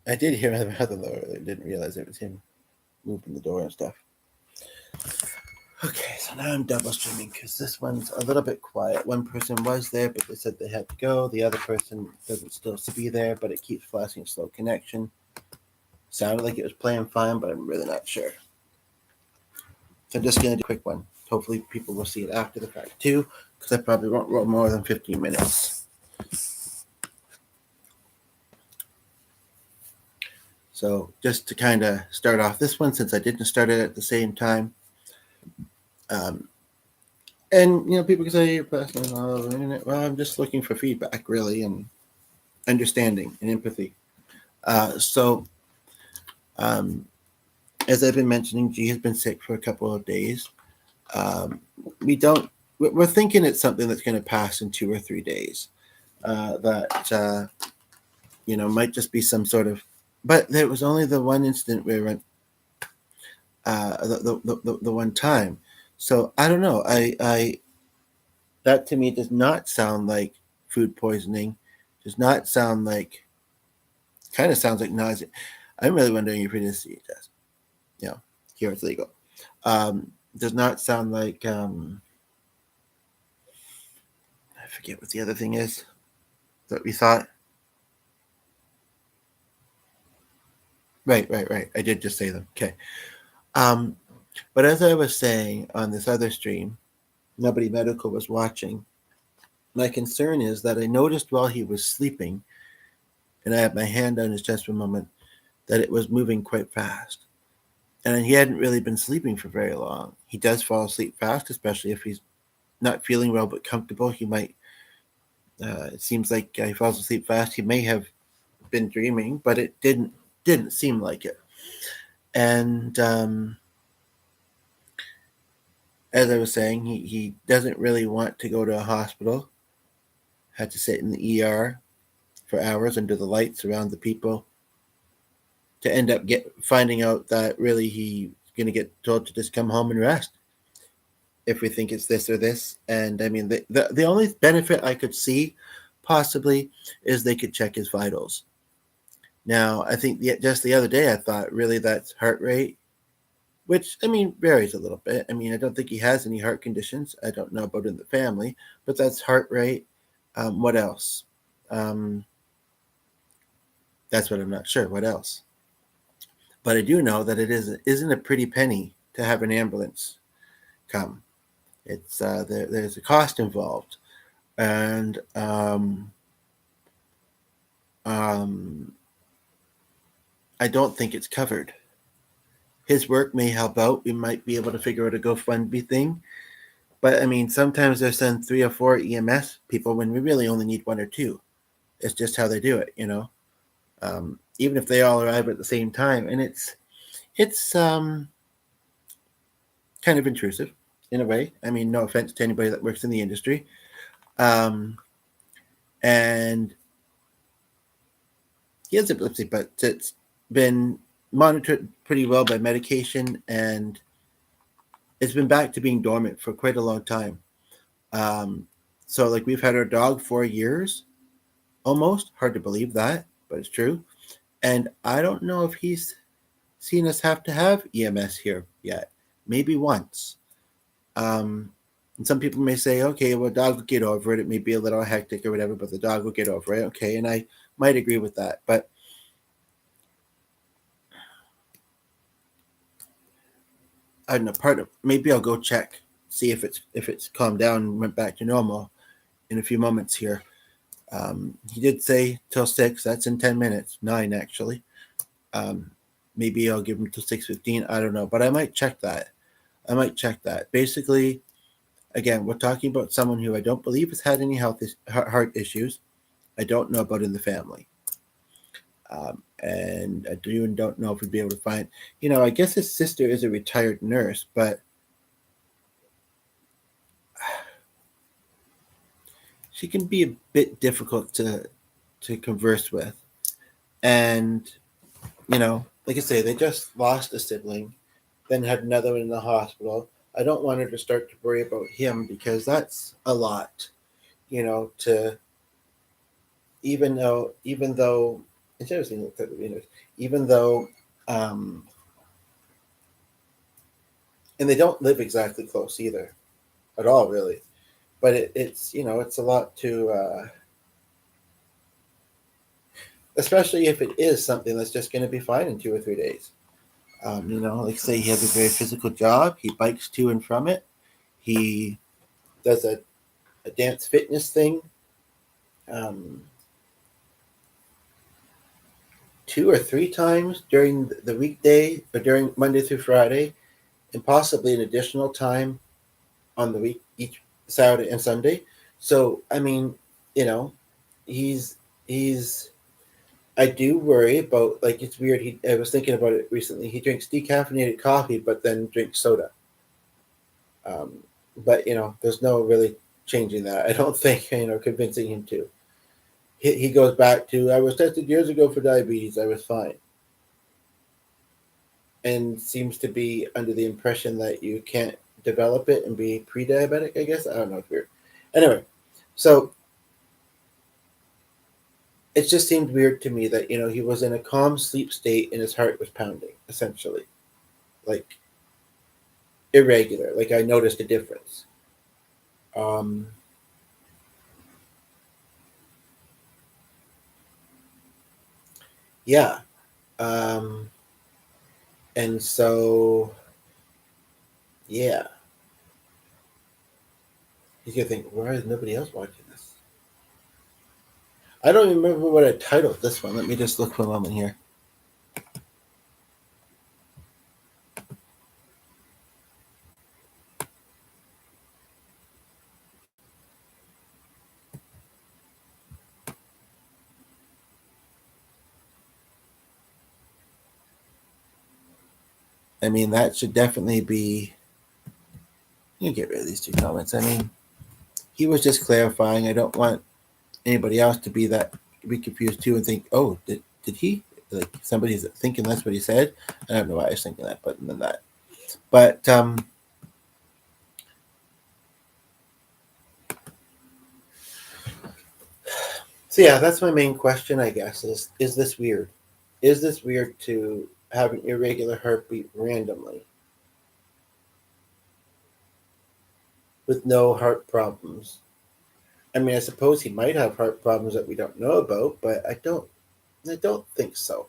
I did hear my mother though. I didn't realize it was him moving the door and stuff. Okay, so now I'm double streaming because this one's a little bit quiet. One person was there, but they said they had to go. The other person doesn't still be there, but it keeps flashing slow connection. Sounded like it was playing fine, but I'm really not sure. So I'm just gonna do a quick one. Hopefully, people will see it after the fact too, because I probably won't roll more than 15 minutes. So just to kind of start off this one, since I didn't start it at the same time, um, and people can say you're passing on the internet. Well, I'm just looking for feedback, really, and understanding and empathy. So, um, as I've been mentioning, G has been sick for a couple of days. Um, we don't. We're thinking it's something that's going to pass in 2 or 3 days. That might just be some sort of. But there was only the one incident where went the one time. So I don't know. I that to me does not sound like food poisoning. Does not sound like. Kind of sounds like nausea. I'm really wondering if it is CHS. You know, here it's legal. Does not sound like I forget what the other thing is that we thought. Right. I did just say them. Okay. Um, but as I was saying on this other stream, nobody medical was watching. My concern is that I noticed while he was sleeping, and I had my hand on his chest for a moment, that it was moving quite fast. And he hadn't really been sleeping for very long. He does fall asleep fast, especially if he's not feeling well but comfortable. He might. It seems like he falls asleep fast. He may have been dreaming, but it didn't seem like it. And as I was saying, he doesn't really want to go to a hospital. Had to sit in the ER for hours under the lights around the people to end up finding out that really he's going to get told to just come home and rest if we think it's this or this. And I mean, the only benefit I could see possibly is they could check his vitals. Now, I think just the other day I thought really that's heart rate, which I mean varies a little bit. I mean, I don't think he has any heart conditions. I don't know about in the family, but that's heart rate. What else? Um, that's what I'm not sure. What else? But I do know that it isn't a pretty penny to have an ambulance come. It's there's a cost involved, and um, I don't think it's covered. His work may help out. We might be able to figure out a GoFundMe thing. But I mean, sometimes they send 3 or 4 EMS people when we really only need one or two. It's just how they do it. Even if they all arrive at the same time, and it's kind of intrusive in a way. I mean, no offense to anybody that works in the industry, um, and he has epilepsy, but it's been monitored pretty well by medication, and it's been back to being dormant for quite a long time. Um, so, like, we've had our dog 4 years almost. Hard to believe that, but it's true. And I don't know if he's seen us have to have EMS here yet. Maybe once. Um, and some people may say, okay, well, dog will get over it. It may be a little hectic or whatever, but the dog will get over it. Okay, and I might agree with that. But I don't know. Part of maybe I'll go check, see if it's calmed down and went back to normal in a few moments here. He did say till 6. That's in 10 minutes. 9 actually. Um, maybe I'll give him till 6:15. I don't know, but I might check that. Basically, again, we're talking about someone who I don't believe has had any heart issues. I don't know about in the family, and I do and don't know if we'd be able to find. I guess his sister is a retired nurse, but she can be a bit difficult to converse with. And like I say, they just lost a sibling, then had another one in the hospital. I don't want her to start to worry about him because that's a lot, to even though Interesting that the Venus, even though, um, and they don't live exactly close either, at all, really. But it's it's a lot to, especially if it is something that's just going to be fine in 2 or 3 days. Like say he has a very physical job, he bikes to and from it, he does a dance fitness thing, um, 2 or 3 times during the weekday or during Monday through Friday, and possibly an additional time on the week each Saturday and Sunday. So I mean, you know, he's he's. I do worry about, like, it's weird. I was thinking about it recently. He drinks decaffeinated coffee, but then drinks soda. Um, but there's no really changing that. I don't think convincing him to. He goes back to, I was tested years ago for diabetes. I was fine, and seems to be under the impression that you can't develop it and be pre-diabetic. I guess I don't know. It's weird. Anyway, so it just seemed weird to me that he was in a calm sleep state and his heart was pounding, essentially, like irregular. Like I noticed a difference. Um, yeah. Um, and so yeah, he's gonna think, why is nobody else watching this? I don't even remember what I titled this one. Let me just look for a moment here. I mean, that should definitely be. You can get rid of these two comments. I mean, he was just clarifying. I don't want anybody else to be confused too and think, oh, did he, like, somebody's thinking that's what he said. I don't know why I was thinking that, but than that. But so yeah, that's my main question, I guess, is this weird? Is this weird to have an irregular heartbeat randomly with no heart problems? I mean, I suppose he might have heart problems that we don't know about, but I don't think so.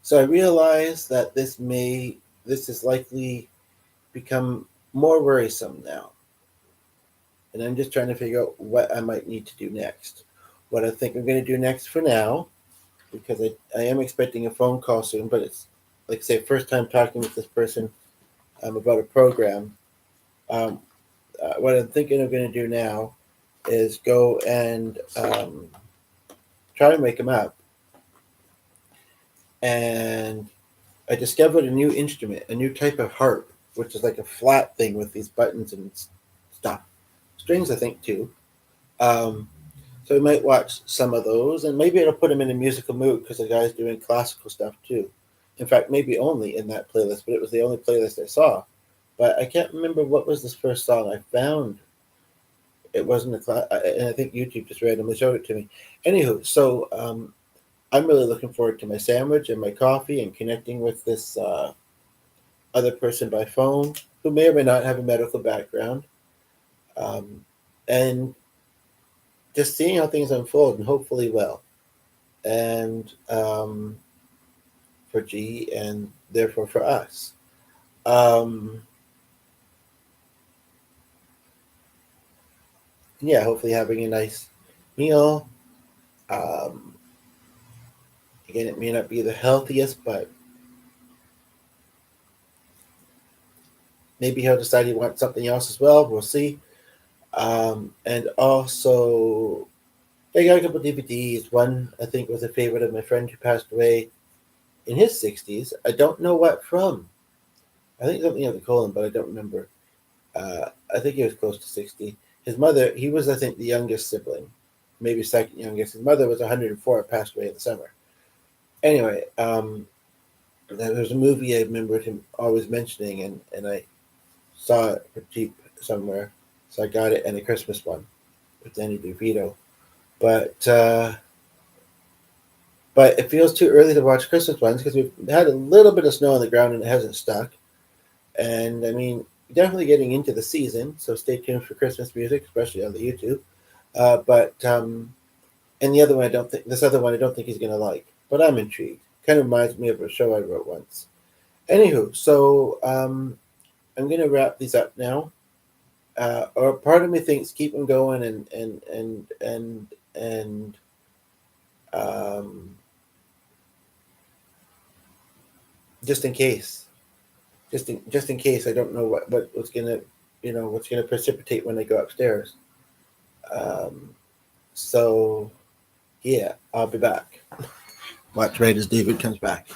So I realize that this is likely become more worrisome now. And I'm just trying to figure out what I might need to do next. What I think I'm going to do next for now, because I am expecting a phone call soon, but it's, like, say, first time talking with this person about a program. Um, what I'm thinking of going to do now is go and try to make them up. And I discovered a new instrument, a new type of harp, which is like a flat thing with these buttons and stuff. Strings, I think, too. Um, so we might watch some of those, and maybe it'll put him in a musical mood because the guy's doing classical stuff too. In fact, maybe only in that playlist, but it was the only playlist I saw. But I can't remember what was this first song I found. It wasn't a class, and I think YouTube just randomly showed it to me. Anywho, so I'm really looking forward to my sandwich and my coffee and connecting with this other person by phone who may or may not have a medical background, um, and just seeing how things unfold, and hopefully well. And for G and therefore for us. Um, yeah, hopefully having a nice meal. Um, Again, it may not be the healthiest, but maybe he'll decide he wants something else as well. We'll see. And also, I got a couple DVDs. One, I think, was a favorite of my friend who passed away in his 60s. I don't know what from. I think something of the colon, but I don't remember. I think he was close to 60. His mother, he was, I think, the youngest sibling, maybe second youngest. His mother was 104, passed away in the summer. Anyway, there was a movie I remembered him always mentioning, and I saw it for cheap somewhere, so I got it, and a Christmas one with Danny DeVito. but but it feels too early to watch Christmas ones because we've had a little bit of snow on the ground and it hasn't stuck. And I mean, definitely getting into the season, so stay tuned for Christmas music, especially on the YouTube. But and the other one, I don't think this other one I don't think he's gonna like, but I'm intrigued. Kind of reminds me of a show I wrote once. Anywho, so I'm gonna wrap these up now. Or part of me thinks keep them going and um, just in case, just in case I don't know what's gonna what's gonna precipitate when I go upstairs. Um, so yeah, I'll be back. Watch right as David comes back.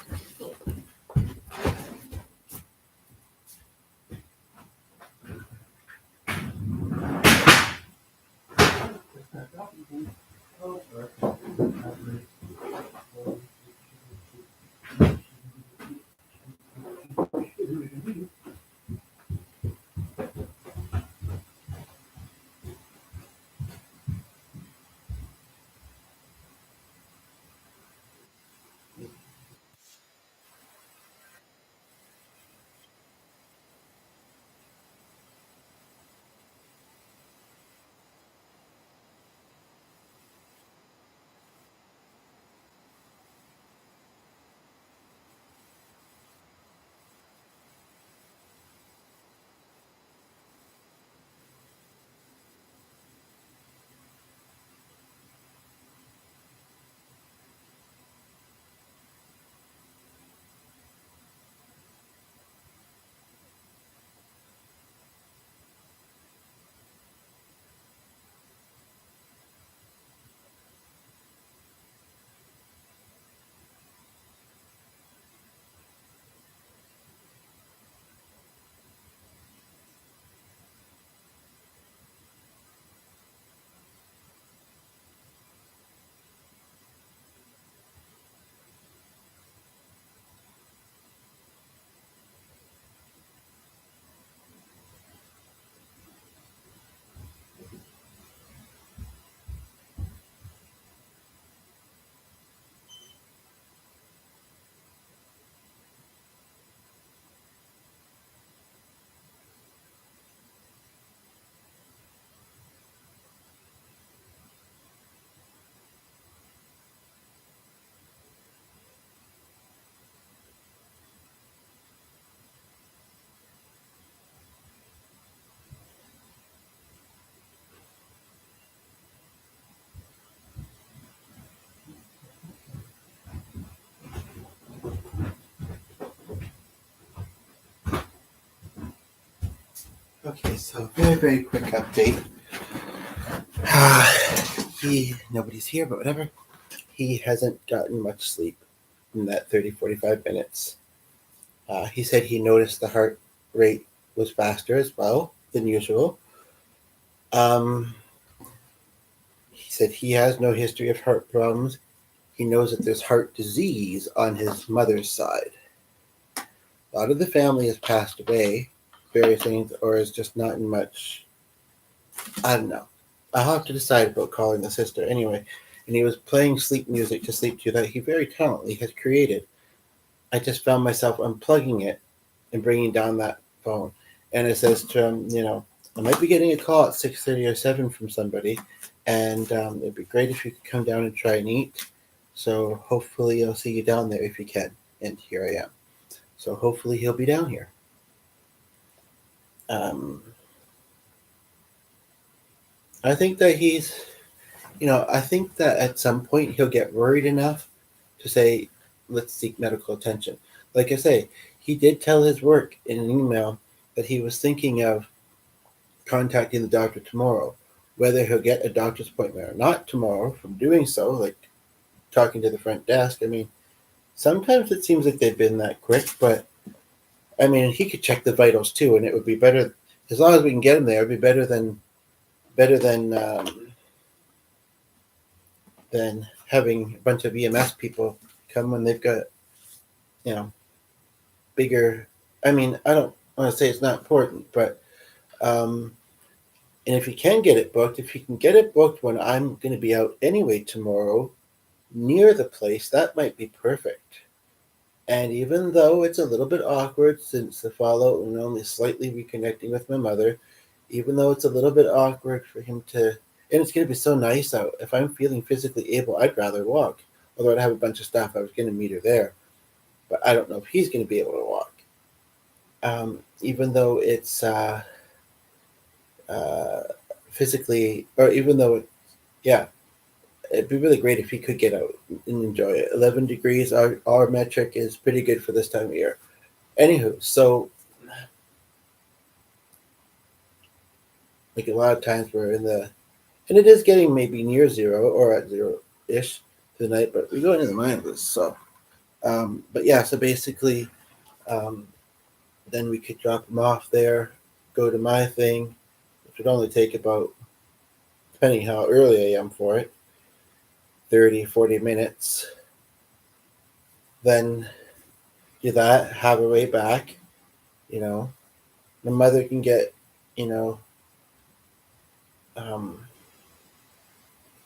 Okay, so very quick update. Nobody's here, but whatever. He hasn't gotten much sleep in that 30-45 minutes. He said he noticed the heart rate was faster as well than usual. Um, he said he has no history of heart problems. He knows that there's heart disease on his mother's side. A lot of the family has passed away, various things, or is just not in much. I don't know. I'll have to decide about calling the sister anyway. And he was playing sleep music to sleep to that he very talently has created. I just found myself unplugging it and bringing down that phone. And it says to him, I might be getting a call at 6:30 or 7 from somebody, and it'd be great if you could come down and try and eat. So hopefully I'll see you down there if you can. And here I am. So hopefully he'll be down here. Um, I think that I think that at some point he'll get worried enough to say, let's seek medical attention. Like I say, he did tell his work in an email that he was thinking of contacting the doctor tomorrow. Whether he'll get a doctor's appointment or not tomorrow from doing so, like talking to the front desk, I mean, sometimes it seems like they've been that quick, but I mean, he could check the vitals too, and it would be better as long as we can get him there. It'd be better than having a bunch of EMS people come when they've got you know bigger. I mean, I don't want to say it's not important, but um, And if he can get it booked, if he can get it booked when I'm going to be out anyway tomorrow near the place, that might be perfect. And even though it's a little bit awkward since the fallout and only slightly reconnecting with my mother, even though it's a little bit awkward for him to, and it's going to be so nice out. If I'm feeling physically able, I'd rather walk. Although I'd have a bunch of stuff, I was going to meet her there. But I don't know if he's going to be able to walk. Even though it's uh, physically, or even though, yeah, it'd be really great if he could get out and enjoy it. 11 degrees, our metric is pretty good for this time of year. Anywho, so like a lot of times we're in the, and it is getting maybe near zero or at zero ish tonight, but we go into the minus. So, but yeah, so basically, um, then we could drop him off there, go to my thing, which would only take about, depending how early I am for it, 30, 40 minutes. Then do that, have a way back, you know. My mother can get, you know, um,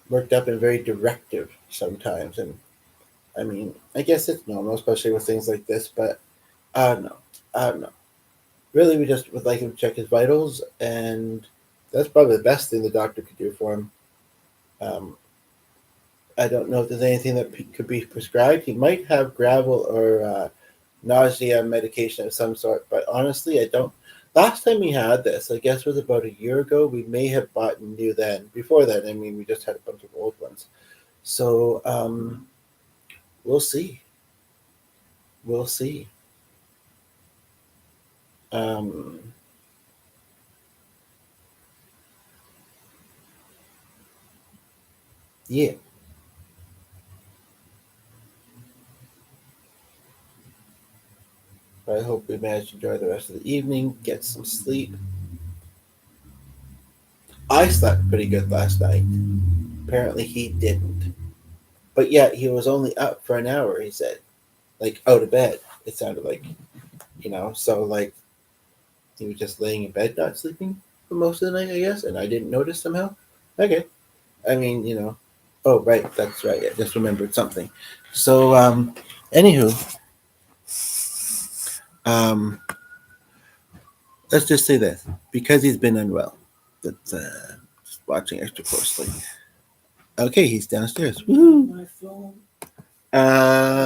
worked up and very directive sometimes. And I mean, I guess it's normal, especially with things like this, but I don't know. I don't know. Really, we just would like him to check his vitals, and that's probably the best thing the doctor could do for him. Um, I don't know if there's anything that could be prescribed. He might have gravel or nausea medication of some sort, but honestly, I don't. Last time we had this, I guess, was about a year ago. We may have bought new then. Before that, I mean, we just had a bunch of old ones. So we'll see. We'll see. Um, yeah, I hope we manage to enjoy the rest of the evening, get some sleep. I slept pretty good last night. Apparently, he didn't. But yet, he was only up for an hour, he said. Like, out of bed, it sounded like, so like he was just laying in bed, not sleeping for most of the night, I guess, and I didn't notice somehow. Okay. I mean, oh, right, that's right. I just remembered something. So, anywho, um, let's just say this because he's been unwell. That's just watching extra closely. Okay, he's downstairs. Woohoo!